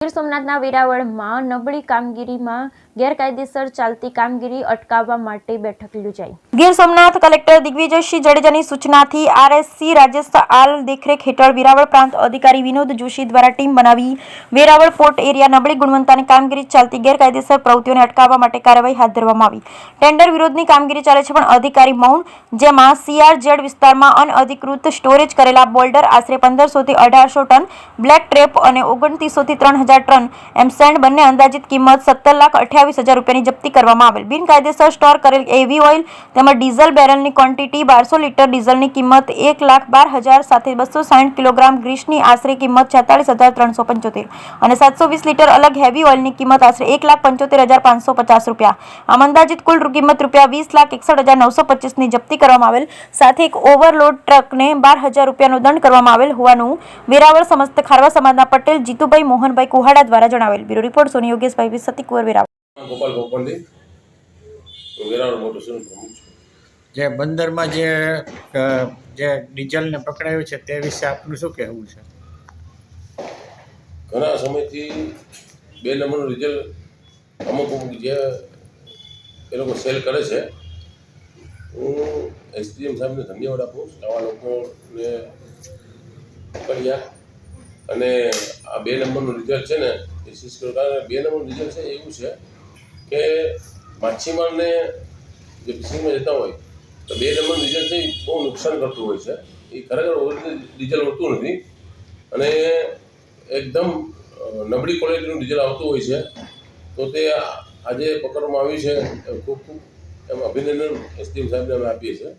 ગીર સોમનાથના વેરાવળમાં નબળી કામગીરીમાં ગેરકાયદેસર ચાલતી કામગીરી અટકાવવા માટે બેઠક યોજાઈ। ગીર સોમનાથ કલેક્ટર દિગ્વિજયસિંહ જાડેજાની સૂચનાથી આરએસસી રાજેશ આલ દેખરેખ હેઠળ વેરાવળ પ્રાંત અધિકારી વિનોદ જોશી દ્વારા ટીમ બનાવી વેરાવળ પોર્ટ એરિયા નબળી ગુણવત્તાની કામગીરી ચાલતી ગેરકાયદેસર પ્રવૃત્તિઓને અટકાવવા માટે કાર્યવાહી હાથ ધરવામાં આવી। ટેન્ડર વિરોધની કામગીરી ચાલે છે પણ અધિકારી મૌન, જેમાં સીઆરઝેડ વિસ્તારમાં અનઅધિકૃત સ્ટોરેજ કરેલા બોલ્ડર આશરે 1500 થી 1800 ટન, બ્લેક ટ્રેપ અને 2900 થી 3000 ટન એમસેન્ડ બંને અંદાજિત કિંમત 17,28,000 રૂપિયાની જપ્તી કરવામાં આવેલ। બિનકાયદેસર સ્ટોર કરેલ એવી ઓઇલ તેમજ ડીઝલ બેરલની ક્વોન્ટિટી 1200 લીટર, ડીઝલની કિંમત 1,12,000 સાથે 260 કિલોગ્રામ, ગ્રીસની આશરે કિંમત 46,375 અને 720 લીટર અલગ હેવી ઓઇલની કિંમત આશરે 1,75,550 રૂપિયા, આમ અંદાજિત કુલ કિંમત રૂપિયા 20,61,925 ની જપ્તી કરવામાં આવેલ। સાથે એક ઓવરલોડ ટ્રકને 12,000 રૂપિયાનો દંડ કરવામાં આવેલ હોવાનું વેરાવળ સમસ્ત ખારવા સમાજના પટેલ જીતુભાઈ મોહનભાઈ કુહાડા દ્વારા જણાવેલ। બ્યુરો રિપોર્ટ સોની યોગેશભાઈ સતીકુંવર વેરાવળ। ગોપાલ ગોપાલી વેરાવળ મોટરસાઇકલ પ્રમુખ છું। જે બંદરમાં જે ડીઝલને પકડાયું છે તે વિશે આપનું શું કહેવું છે? ઘણા સમયથી 2 નંબરનું ડીઝલ અમુક જે એ લોકો સેલ કરે છે, હું એસડીએમ સાહેબને ધન્યવાદ આપું છું। આવા લોકોને પકડ્યા અને આ 2 નંબરનું ડીઝલ છે ને એ સીઝ કર્યું। કારણ 2 નંબરનું ડીઝલ છે એવું છે કે માછીમારને જે ફિશિંગમાં જતા હોય તો 2 નંબરનું ડીઝલ છે એ બહુ નુકસાન કરતું હોય છે। એ ખરેખર ઓરિજિનલ ડીઝલ હોતું નથી અને એકદમ નબળી ક્વોલિટીનું ડીઝલ આવતું હોય છે। તો તે આજે પકડવામાં આવ્યું છે, ખૂબ ખૂબ એમ અભિનંદન એસડીએમ સાહેબને અમે આપીએ છીએ।